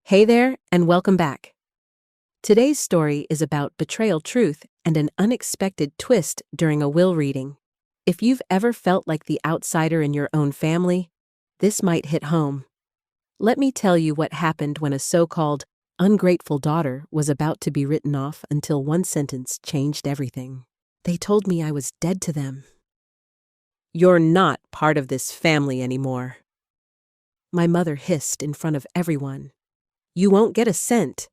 Hey there, and welcome back. Today's story is about betrayal, truth, and an unexpected twist during a will reading. If you've ever felt like the outsider in your own family, this might hit home. Let me tell you what happened when a so-called ungrateful daughter was about to be written off until one sentence changed everything. They told me I was dead to them. "You're not part of this family anymore," my mother hissed in front of everyone. "You won't get a cent."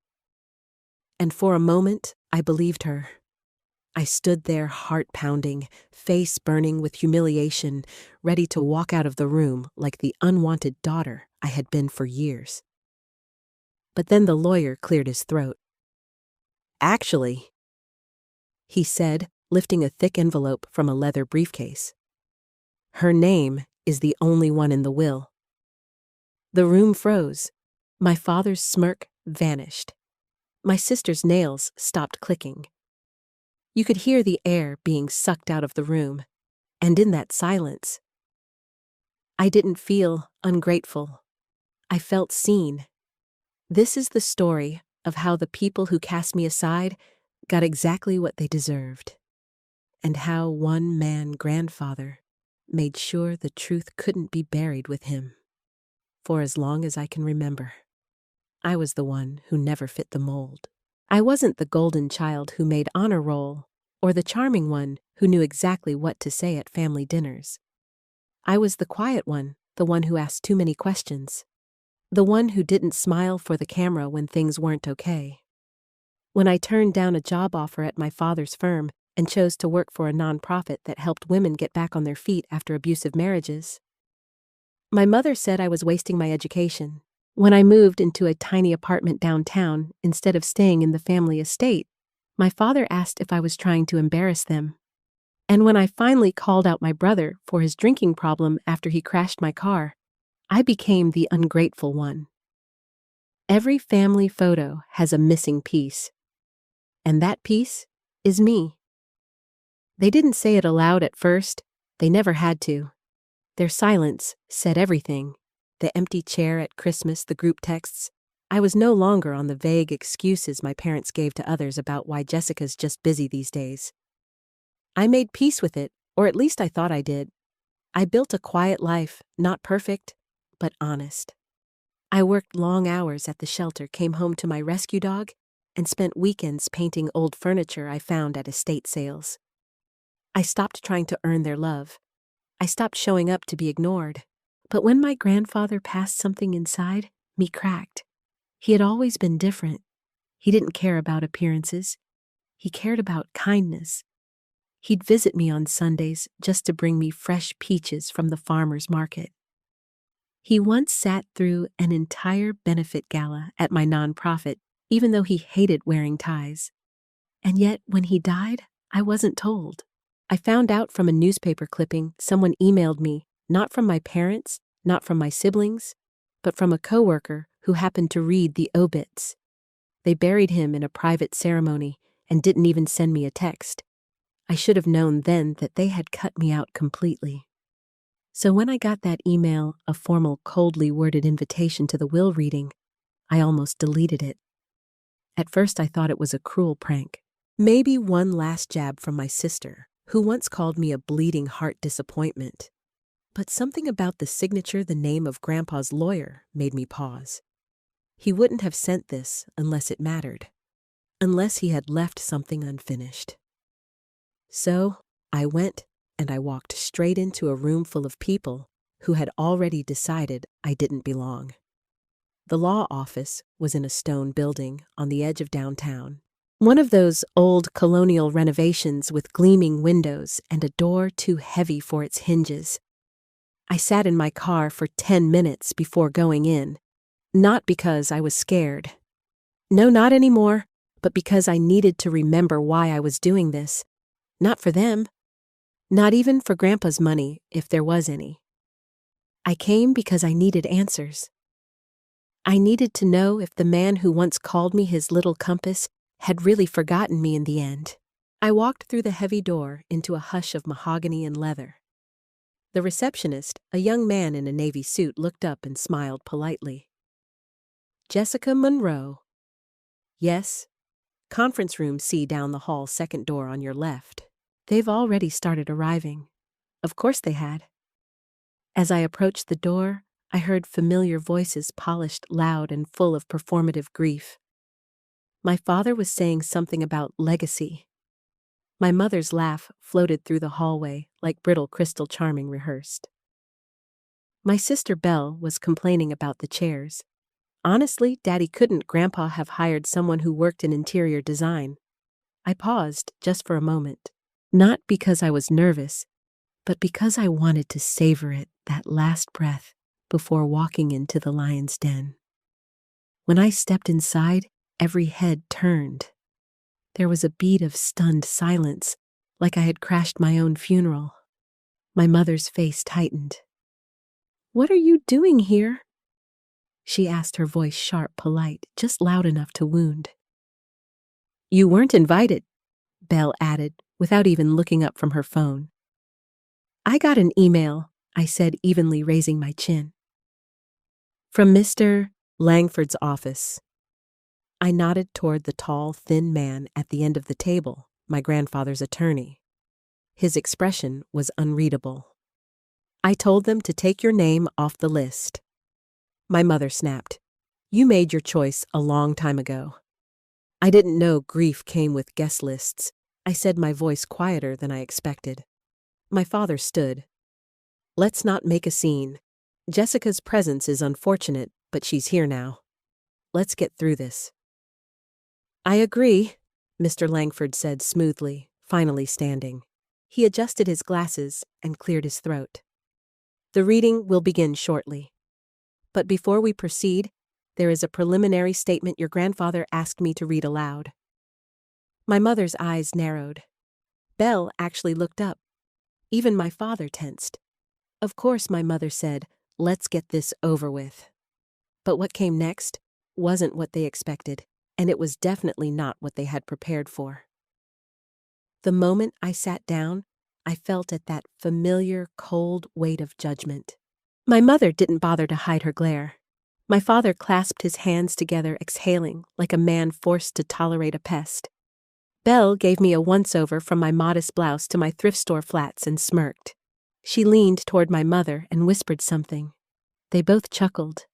And for a moment, I believed her. I stood there, heart pounding, face burning with humiliation, ready to walk out of the room like the unwanted daughter I had been for years. But then the lawyer cleared his throat. "Actually," he said, lifting a thick envelope from a leather briefcase, "her name is the only one in the will." The room froze. My father's smirk vanished. My sister's nails stopped clicking. You could hear the air being sucked out of the room, and in that silence, I didn't feel ungrateful. I felt seen. This is the story of how the people who cast me aside got exactly what they deserved, and how one man grandfather made sure the truth couldn't be buried with him. For as long as I can remember, I was the one who never fit the mold. I wasn't the golden child who made honor roll, or the charming one who knew exactly what to say at family dinners. I was the quiet one, the one who asked too many questions, the one who didn't smile for the camera when things weren't okay. When I turned down a job offer at my father's firm and chose to work for a nonprofit that helped women get back on their feet after abusive marriages, my mother said I was wasting my education. When I moved into a tiny apartment downtown instead of staying in the family estate, my father asked if I was trying to embarrass them. And when I finally called out my brother for his drinking problem after he crashed my car, I became the ungrateful one. Every family photo has a missing piece, and that piece is me. They didn't say it aloud at first. They never had to. Their silence said everything. The empty chair at Christmas, the group texts. I was no longer on the vague excuses my parents gave to others about why Jessica's just busy these days. I made peace with it, or at least I thought I did. I built a quiet life, not perfect, but honest. I worked long hours at the shelter, came home to my rescue dog, and spent weekends painting old furniture I found at estate sales. I stopped trying to earn their love. I stopped showing up to be ignored. But when my grandfather passed, something inside me cracked. He had always been different. He didn't care about appearances. He cared about kindness. He'd visit me on Sundays just to bring me fresh peaches from the farmer's market. He once sat through an entire benefit gala at my nonprofit, even though he hated wearing ties. And yet, when he died, I wasn't told. I found out from a newspaper clipping someone emailed me, not from my parents, not from my siblings, but from a coworker who happened to read the obits. They buried him in a private ceremony and didn't even send me a text. I should have known then that they had cut me out completely. So when I got that email, a formal, coldly worded invitation to the will reading, I almost deleted it. At first I thought it was a cruel prank. Maybe one last jab from my sister, who once called me a bleeding heart disappointment. But something about the signature, the name of Grandpa's lawyer, made me pause. He wouldn't have sent this unless it mattered, unless he had left something unfinished. So I went and I walked straight into a room full of people who had already decided I didn't belong. The law office was in a stone building on the edge of downtown. One of those old colonial renovations with gleaming windows and a door too heavy for its hinges. I sat in my car for 10 minutes before going in, not because I was scared. No, not anymore, but because I needed to remember why I was doing this. Not for them. Not even for Grandpa's money, if there was any. I came because I needed answers. I needed to know if the man who once called me his little compass had really forgotten me in the end. I walked through the heavy door into a hush of mahogany and leather. The receptionist, a young man in a navy suit, looked up and smiled politely. Jessica Monroe. Yes. Conference room C down the hall, second door on your left. They've already started arriving. Of course they had. As I approached the door, I heard familiar voices, polished, loud, and full of performative grief. My father was saying something about legacy. My mother's laugh floated through the hallway like brittle crystal charming rehearsed. My sister Belle was complaining about the chairs. Honestly, Daddy couldn't Grandpa have hired someone who worked in interior design? I paused just for a moment. Not because I was nervous, but because I wanted to savor it, that last breath, before walking into the lion's den. When I stepped inside, every head turned. There was a beat of stunned silence, like I had crashed my own funeral. My mother's face tightened. "What are you doing here?" she asked, her voice sharp, polite, just loud enough to wound. "You weren't invited," Belle added, without even looking up from her phone. "I got an email," I said, evenly raising my chin. "From Mr. Langford's office." I nodded toward the tall, thin man at the end of the table, my grandfather's attorney. His expression was unreadable. "I told them to take your name off the list." My mother snapped. "You made your choice a long time ago." I didn't know grief came with guest lists. I said, my voice quieter than I expected. My father stood. "Let's not make a scene. Jessica's presence is unfortunate, but she's here now. Let's get through this." "I agree," Mr. Langford said smoothly, finally standing. He adjusted his glasses and cleared his throat. "The reading will begin shortly. But before we proceed, there is a preliminary statement your grandfather asked me to read aloud." My mother's eyes narrowed. Belle actually looked up. Even my father tensed. Of course, my mother said, "Let's get this over with." But what came next wasn't what they expected, and it was definitely not what they had prepared for. The moment I sat down, I felt at that familiar, cold weight of judgment. My mother didn't bother to hide her glare. My father clasped his hands together, exhaling like a man forced to tolerate a pest. Belle gave me a once-over from my modest blouse to my thrift store flats and smirked. She leaned toward my mother and whispered something. They both chuckled.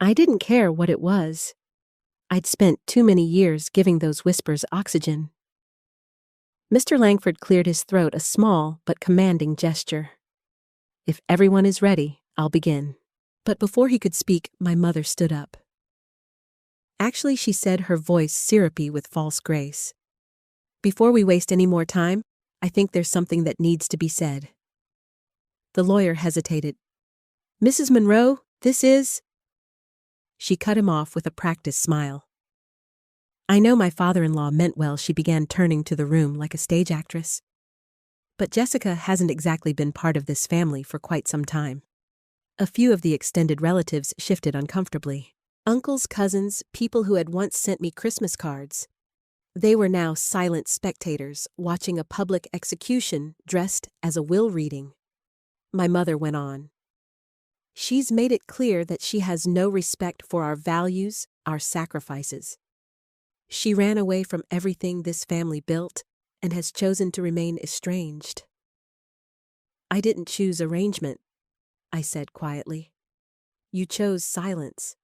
I didn't care what it was. I'd spent too many years giving those whispers oxygen. Mr. Langford cleared his throat, a small but commanding gesture. "If everyone is ready, I'll begin." But before he could speak, my mother stood up. Actually, she said, her voice syrupy with false grace. "Before we waste any more time, I think there's something that needs to be said." The lawyer hesitated. "Mrs. Monroe, this is—" She cut him off with a practiced smile. I know my father-in-law meant well. She began turning to the room like a stage actress. But Jessica hasn't exactly been part of this family for quite some time. A few of the extended relatives shifted uncomfortably. Uncles, cousins, people who had once sent me Christmas cards. They were now silent spectators, watching a public execution dressed as a will reading. My mother went on. "She's made it clear that she has no respect for our values, our sacrifices. She ran away from everything this family built and has chosen to remain estranged." "I didn't choose arrangement," I said quietly. "You chose silence."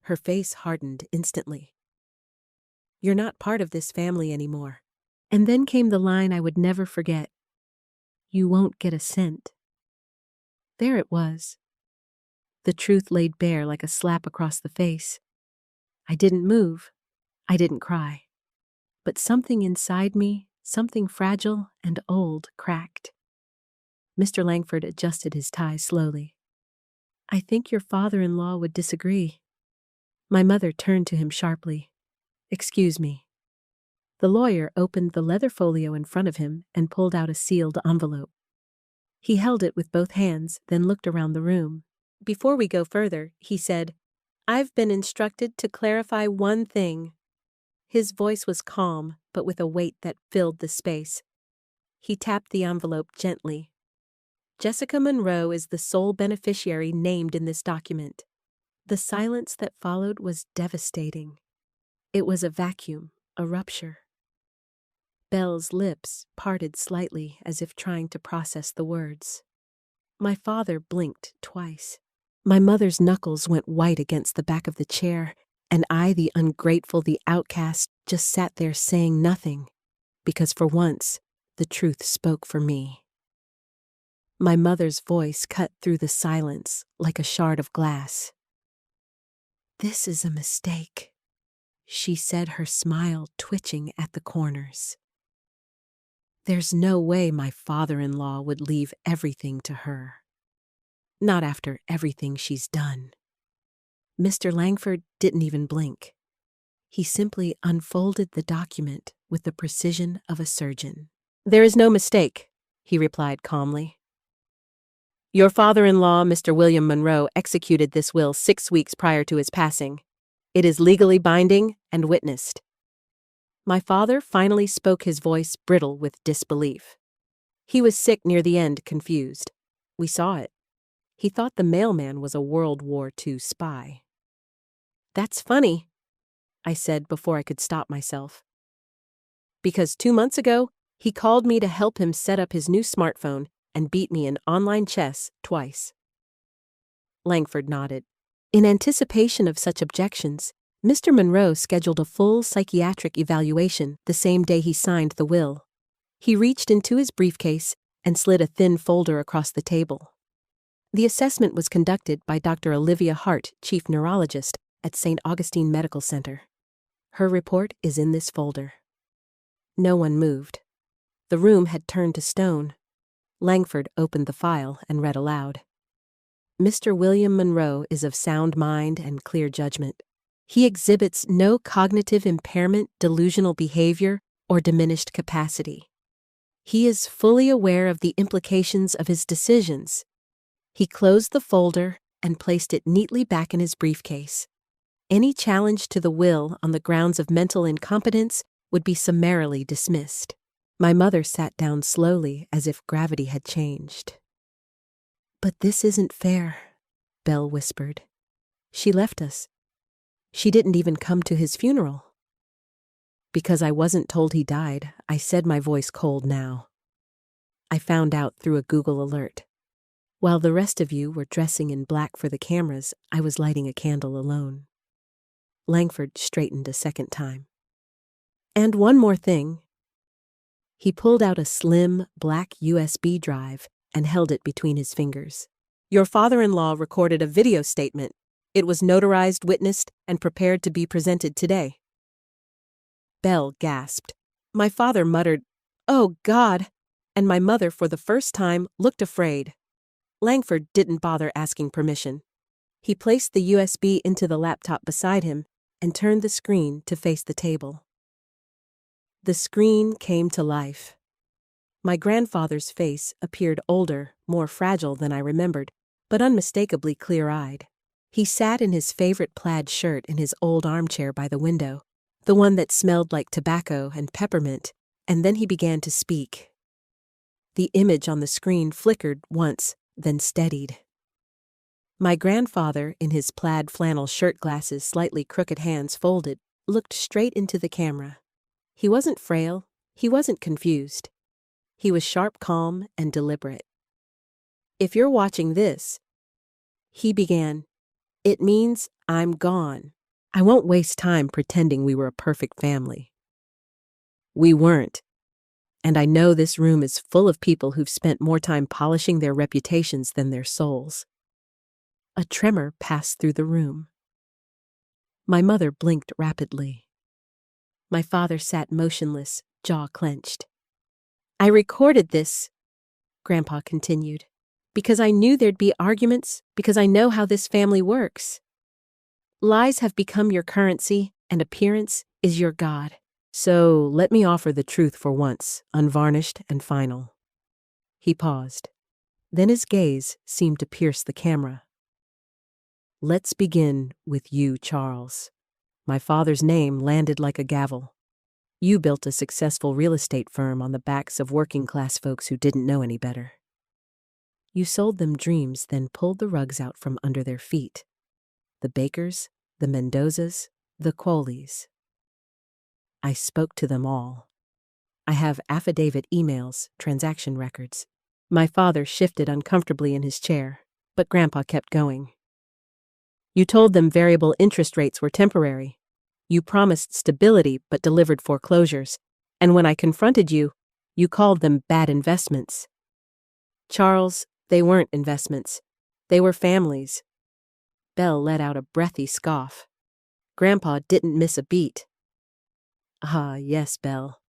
Her face hardened instantly. "You're not part of this family anymore." And then came the line I would never forget. "You won't get a cent." There it was. The truth laid bare like a slap across the face. I didn't move. I didn't cry. But something inside me, something fragile and old, cracked. Mr. Langford adjusted his tie slowly. "I think your father-in-law would disagree." My mother turned to him sharply. "Excuse me." The lawyer opened the leather folio in front of him and pulled out a sealed envelope. He held it with both hands, then looked around the room. "Before we go further," he said, "I've been instructed to clarify one thing." His voice was calm, but with a weight that filled the space. He tapped the envelope gently. "Jessica Monroe is the sole beneficiary named in this document. The silence that followed was devastating. It was a vacuum, a rupture. Belle's lips parted slightly as if trying to process the words. My father blinked twice. My mother's knuckles went white against the back of the chair, and I, the ungrateful, the outcast, just sat there saying nothing, because for once, the truth spoke for me. My mother's voice cut through the silence like a shard of glass. "This is a mistake," she said, her smile twitching at the corners. There's no way my father-in-law would leave everything to her. Not after everything she's done. Mr. Langford didn't even blink. He simply unfolded the document with the precision of a surgeon. "There is no mistake," he replied calmly. "Your father-in-law, Mr. William Monroe, executed this will 6 weeks prior to his passing. It is legally binding and witnessed." My father finally spoke, his voice brittle with disbelief. He was sick near the end, confused. We saw it. He thought the mailman was a World War II spy. "That's funny," I said before I could stop myself. "Because 2 months ago, he called me to help him set up his new smartphone and beat me in online chess twice." Langford nodded. In anticipation of such objections, Mr. Monroe scheduled a full psychiatric evaluation the same day he signed the will. He reached into his briefcase and slid a thin folder across the table. The assessment was conducted by Dr. Olivia Hart, chief neurologist at St. Augustine Medical Center. Her report is in this folder. No one moved. The room had turned to stone. Langford opened the file and read aloud. "Mr. William Monroe is of sound mind and clear judgment. He exhibits no cognitive impairment, delusional behavior, or diminished capacity. He is fully aware of the implications of his decisions." He closed the folder and placed it neatly back in his briefcase. Any challenge to the will on the grounds of mental incompetence would be summarily dismissed. My mother sat down slowly as if gravity had changed. "But this isn't fair," Belle whispered. "She left us. She didn't even come to his funeral." "Because I wasn't told he died," I said, my voice cold now. "I found out through a Google alert. While the rest of you were dressing in black for the cameras, I was lighting a candle alone." Langford straightened a second time. "And one more thing." He pulled out a slim, black USB drive and held it between his fingers. "Your father-in-law recorded a video statement. It was notarized, witnessed, and prepared to be presented today." Belle gasped. My father muttered, "Oh, God," and my mother, for the first time, looked afraid. Langford didn't bother asking permission. He placed the USB into the laptop beside him and turned the screen to face the table. The screen came to life. My grandfather's face appeared older, more fragile than I remembered, but unmistakably clear-eyed. He sat in his favorite plaid shirt in his old armchair by the window, the one that smelled like tobacco and peppermint, and then he began to speak. The image on the screen flickered once, then steadied. My grandfather, in his plaid flannel shirt, glasses slightly crooked, hands folded, looked straight into the camera. He wasn't frail, he wasn't confused. He was sharp, calm, and deliberate. "If you're watching this," he began, "it means I'm gone. I won't waste time pretending we were a perfect family. We weren't. And I know this room is full of people who've spent more time polishing their reputations than their souls." A tremor passed through the room. My mother blinked rapidly. My father sat motionless, jaw clenched. "I recorded this," Grandpa continued, "because I knew there'd be arguments, because I know how this family works. Lies have become your currency, and appearance is your God. So let me offer the truth for once, unvarnished and final." He paused. Then his gaze seemed to pierce the camera. "Let's begin with you, Charles." My father's name landed like a gavel. "You built a successful real estate firm on the backs of working-class folks who didn't know any better. You sold them dreams, then pulled the rugs out from under their feet. the Bakers, the Mendozas, the Coleys. I spoke to them all. I have affidavit emails, transaction records. My father shifted uncomfortably in his chair, but Grandpa kept going. You told them variable interest rates were temporary. You promised stability but delivered foreclosures. And when I confronted you, you called them bad investments. Charles, they weren't investments. They were families. Belle let out a breathy scoff. Grandpa didn't miss a beat. Ah, yes, Belle.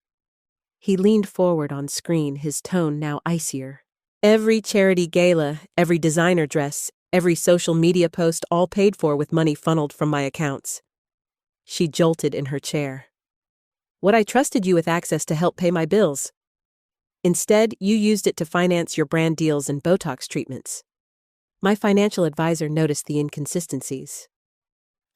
He leaned forward on screen, his tone now icier. Every charity gala, every designer dress, every social media post, all paid for with money funneled from my accounts. She jolted in her chair. What I trusted you with access to help pay my bills. Instead, you used it to finance your brand deals and Botox treatments. My financial advisor noticed the inconsistencies.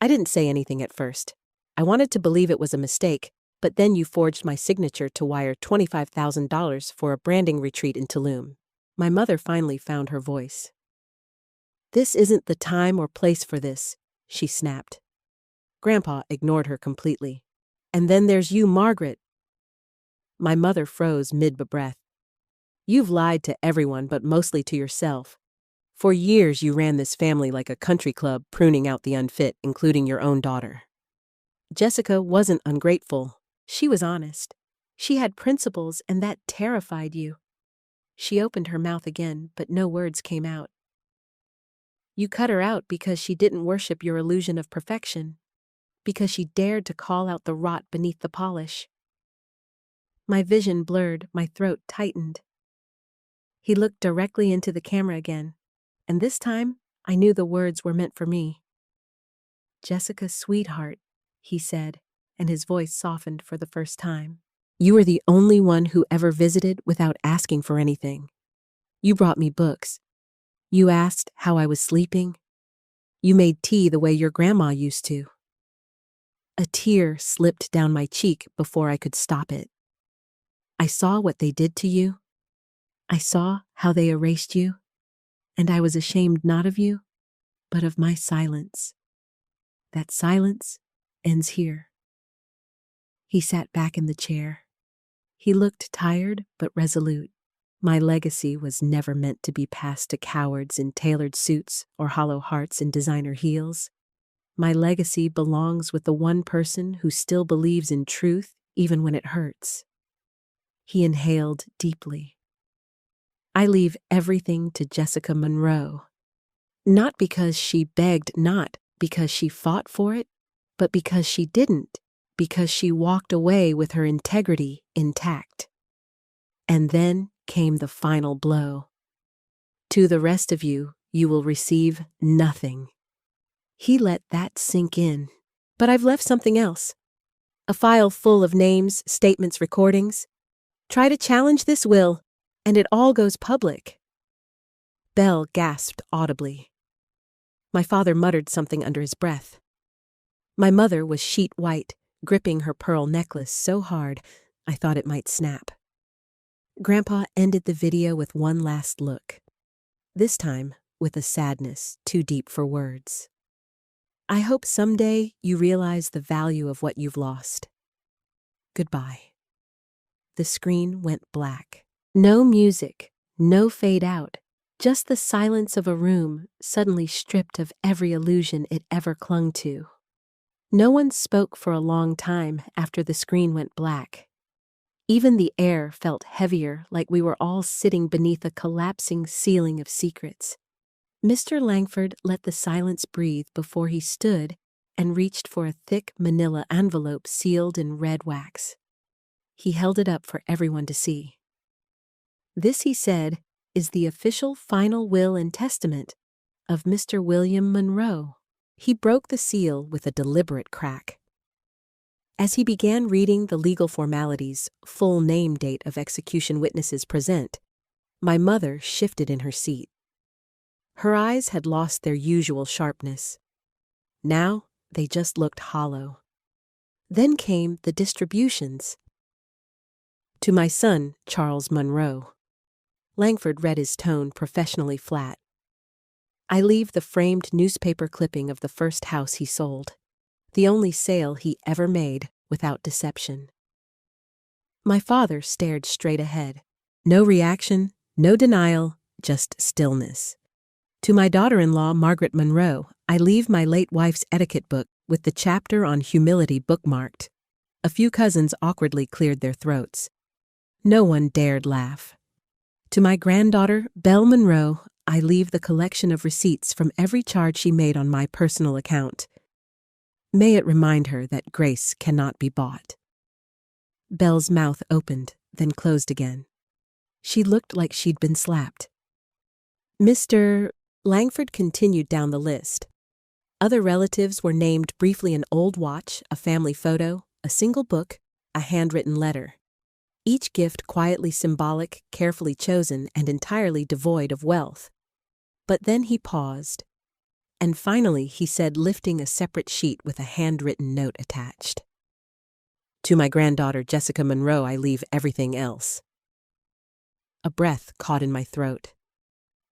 I didn't say anything at first. I wanted to believe it was a mistake, but then you forged my signature to wire $25,000 for a branding retreat in Tulum. My mother finally found her voice. This isn't the time or place for this, she snapped. Grandpa ignored her completely. And then there's you, Margaret. My mother froze mid-breath. You've lied to everyone but mostly to yourself. For years you ran this family like a country club, pruning out the unfit, including your own daughter. Jessica wasn't ungrateful. She was honest. She had principles, and that terrified you. She opened her mouth again, but no words came out. You cut her out because she didn't worship your illusion of perfection, because she dared to call out the rot beneath the polish. My vision blurred, my throat tightened. He looked directly into the camera again, and this time I knew the words were meant for me. Jessica, sweetheart, he said, and his voice softened for the first time. You were the only one who ever visited without asking for anything. You brought me books. You asked how I was sleeping. You made tea the way your grandma used to. A tear slipped down my cheek before I could stop it. I saw what they did to you. I saw how they erased you, and I was ashamed not of you, but of my silence. That silence ends here. He sat back in the chair. He looked tired but resolute. My legacy was never meant to be passed to cowards in tailored suits or hollow hearts in designer heels. My legacy belongs with the one person who still believes in truth even when it hurts. He inhaled deeply. I leave everything to Jessica Monroe. Not because she begged, not because she fought for it, but because she didn't, because she walked away with her integrity intact. And then came the final blow. To the rest of you, you will receive nothing. He let that sink in. But I've left something else. A file full of names, statements, recordings. Try to challenge this will, and it all goes public. Belle gasped audibly. My father muttered something under his breath. My mother was sheet white, gripping her pearl necklace so hard I thought it might snap. Grandpa ended the video with one last look, this time with a sadness too deep for words. I hope someday you realize the value of what you've lost. Goodbye. The screen went black. No music, no fade out, just the silence of a room suddenly stripped of every illusion it ever clung to. No one spoke for a long time after the screen went black. Even the air felt heavier, like we were all sitting beneath a collapsing ceiling of secrets. Mr. Langford let the silence breathe before he stood and reached for a thick manila envelope sealed in red wax. He held it up for everyone to see. This, he said, is the official final will and testament of Mr. William Monroe. He broke the seal with a deliberate crack. As he began reading the legal formalities, full name date of execution witnesses present, my mother shifted in her seat. Her eyes had lost their usual sharpness. Now they just looked hollow. Then came the distributions. To my son, Charles Monroe. Langford read his tone professionally flat. I leave the framed newspaper clipping of the first house he sold, the only sale he ever made without deception. My father stared straight ahead. No reaction, no denial, just stillness. To my daughter-in-law, Margaret Monroe, I leave my late wife's etiquette book with the chapter on humility bookmarked. A few cousins awkwardly cleared their throats. No one dared laugh. To my granddaughter, Belle Monroe, I leave the collection of receipts from every charge she made on my personal account. May it remind her that grace cannot be bought. Belle's mouth opened, then closed again. She looked like she'd been slapped. Mr. Langford continued down the list. Other relatives were named briefly: an old watch, a family photo, a single book, a handwritten letter. Each gift quietly symbolic, carefully chosen, and entirely devoid of wealth. But then he paused, and finally he said, lifting a separate sheet with a handwritten note attached. To my granddaughter, Jessica Monroe, I leave everything else. A breath caught in my throat.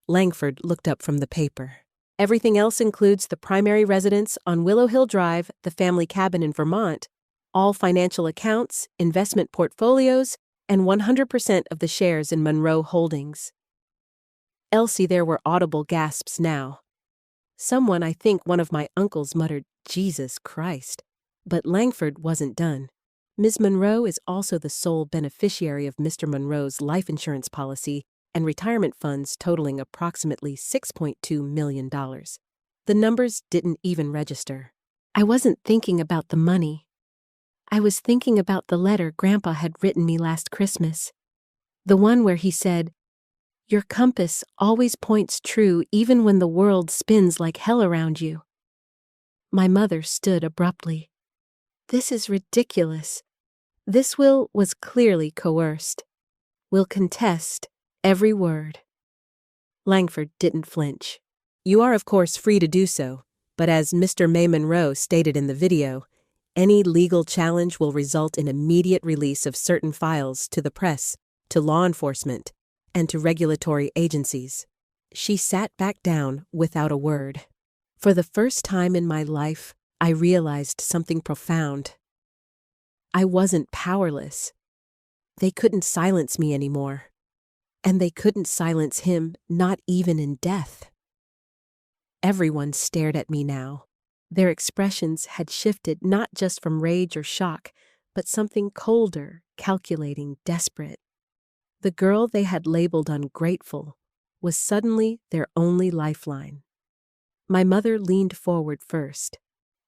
Langford looked up from the paper. Everything else includes the primary residence on Willow Hill Drive, the family cabin in Vermont, all financial accounts, investment portfolios, and 100% of the shares in Monroe Holdings. Elsie, there were audible gasps now. Someone, I think one of my uncles, muttered, "Jesus Christ." But Langford wasn't done. Ms. Monroe is also the sole beneficiary of Mr. Monroe's life insurance policy and retirement funds totaling approximately $6.2 million. The numbers didn't even register. I wasn't thinking about the money. I was thinking about the letter Grandpa had written me last Christmas. The one where he said, "Your compass always points true even when the world spins like hell around you." My mother stood abruptly. This is ridiculous. This will was clearly coerced. Will contest every word. Langford didn't flinch. You are, of course, free to do so, but as Mr. May Monroe stated in the video, any legal challenge will result in immediate release of certain files to the press, to law enforcement, and to regulatory agencies. She sat back down without a word. For the first time in my life, I realized something profound. I wasn't powerless. They couldn't silence me anymore. And they couldn't silence him, not even in death. Everyone stared at me now. Their expressions had shifted not just from rage or shock, but something colder, calculating, desperate. The girl they had labeled ungrateful was suddenly their only lifeline. My mother leaned forward first.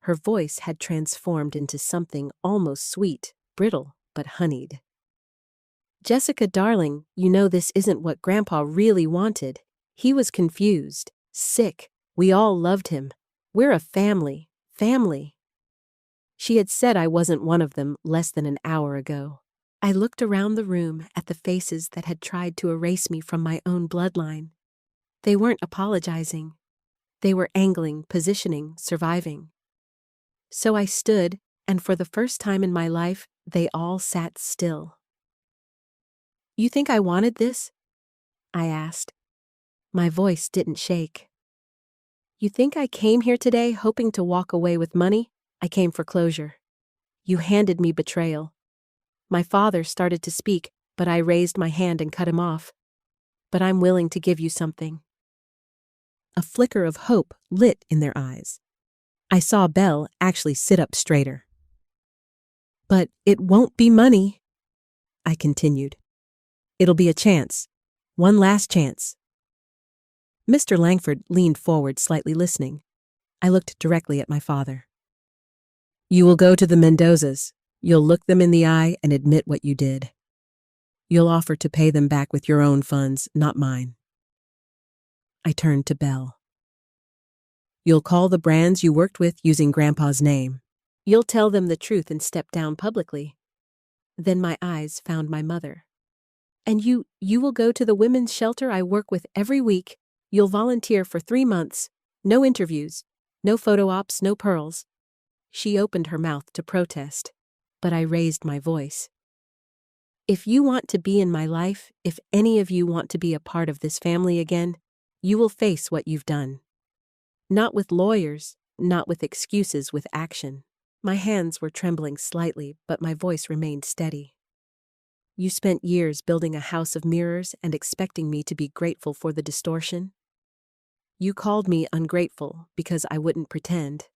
Her voice had transformed into something almost sweet, brittle, but honeyed. "Jessica, darling, you know this isn't what Grandpa really wanted. He was confused, sick. We all loved him. We're a family. She had said I wasn't one of them less than an hour ago. I looked around the room at the faces that had tried to erase me from my own bloodline. They weren't apologizing. They were angling, positioning, surviving. So I stood, and for the first time in my life, they all sat still. "You think I wanted this?" I asked. My voice didn't shake. "You think I came here today hoping to walk away with money? I came for closure. You handed me betrayal." My father started to speak, but I raised my hand and cut him off. "But I'm willing to give you something." A flicker of hope lit in their eyes. I saw Belle actually sit up straighter. "But it won't be money," I continued. "It'll be a chance. One last chance." Mr. Langford leaned forward, slightly listening. I looked directly at my father. "You will go to the Mendozas. You'll look them in the eye and admit what you did. You'll offer to pay them back with your own funds, not mine." I turned to Belle. "You'll call the brands you worked with using Grandpa's name. You'll tell them the truth and step down publicly." Then my eyes found my mother. "And you will go to the women's shelter I work with every week. You'll volunteer for 3 months. No interviews. No photo ops, no pearls." She opened her mouth to protest, but I raised my voice. "If you want to be in my life, if any of you want to be a part of this family again, you will face what you've done. Not with lawyers, not with excuses, with action. My hands were trembling slightly, but my voice remained steady. You spent years building a house of mirrors and expecting me to be grateful for the distortion? You called me ungrateful because I wouldn't pretend.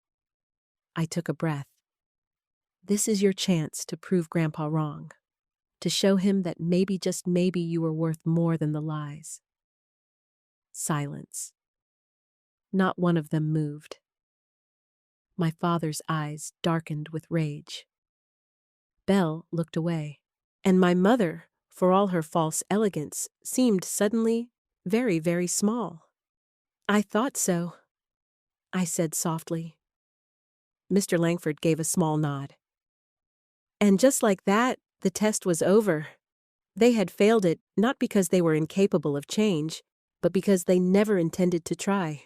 I took a breath. This is your chance to prove Grandpa wrong, to show him that maybe, just maybe, you were worth more than the lies. Silence. Not one of them moved. My father's eyes darkened with rage. Belle looked away, and my mother, for all her false elegance, seemed suddenly very, very small. I thought so, I said softly. Mr. Langford gave a small nod. And just like that, the test was over. They had failed it, not because they were incapable of change, but because they never intended to try.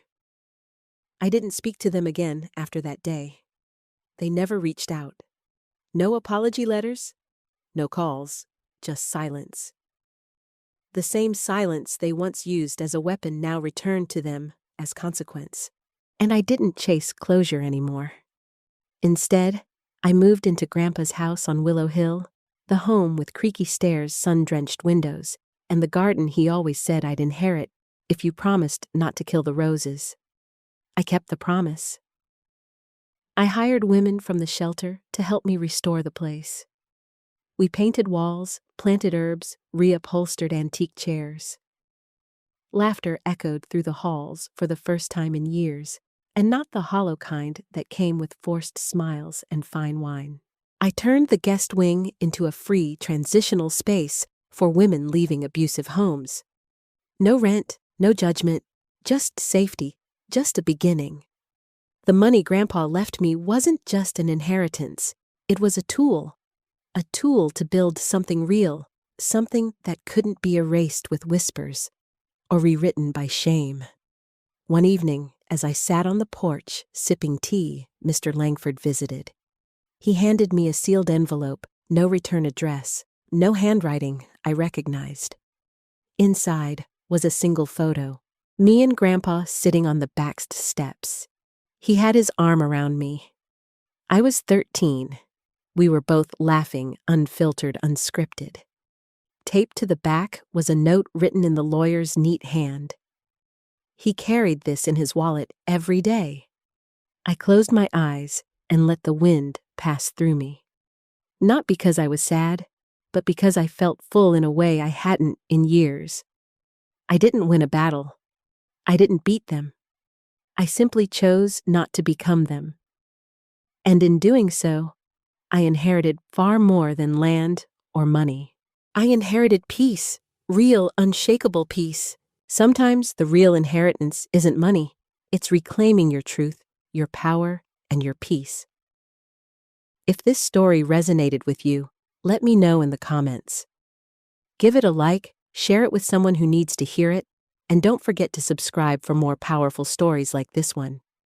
I didn't speak to them again after that day. They never reached out. No apology letters, no calls, just silence. The same silence they once used as a weapon now returned to them as consequence. And I didn't chase closure anymore. Instead, I moved into Grandpa's house on Willow Hill, the home with creaky stairs, sun-drenched windows, and the garden he always said I'd inherit if you promised not to kill the roses. I kept the promise. I hired women from the shelter to help me restore the place. We painted walls, planted herbs, reupholstered antique chairs. Laughter echoed through the halls for the first time in years, and not the hollow kind that came with forced smiles and fine wine. I turned the guest wing into a free, transitional space for women leaving abusive homes. No rent, no judgment, just safety, just a beginning. The money Grandpa left me wasn't just an inheritance. It was a tool to build something real, something that couldn't be erased with whispers or rewritten by shame. One evening, as I sat on the porch sipping tea, Mr. Langford visited. He handed me a sealed envelope, no return address, no handwriting I recognized. Inside was a single photo, me and Grandpa sitting on the back steps. He had his arm around me. I was 13. We were both laughing, unfiltered, unscripted. Taped to the back was a note written in the lawyer's neat hand. He carried this in his wallet every day. I closed my eyes and let the wind pass through me. Not because I was sad, but because I felt full in a way I hadn't in years. I didn't win a battle. I didn't beat them. I simply chose not to become them. And in doing so, I inherited far more than land or money. I inherited peace, real, unshakable peace. Sometimes the real inheritance isn't money. It's reclaiming your truth, your power, and your peace. If this story resonated with you, let me know in the comments. Give it a like, share it with someone who needs to hear it, and don't forget to subscribe for more powerful stories like this one.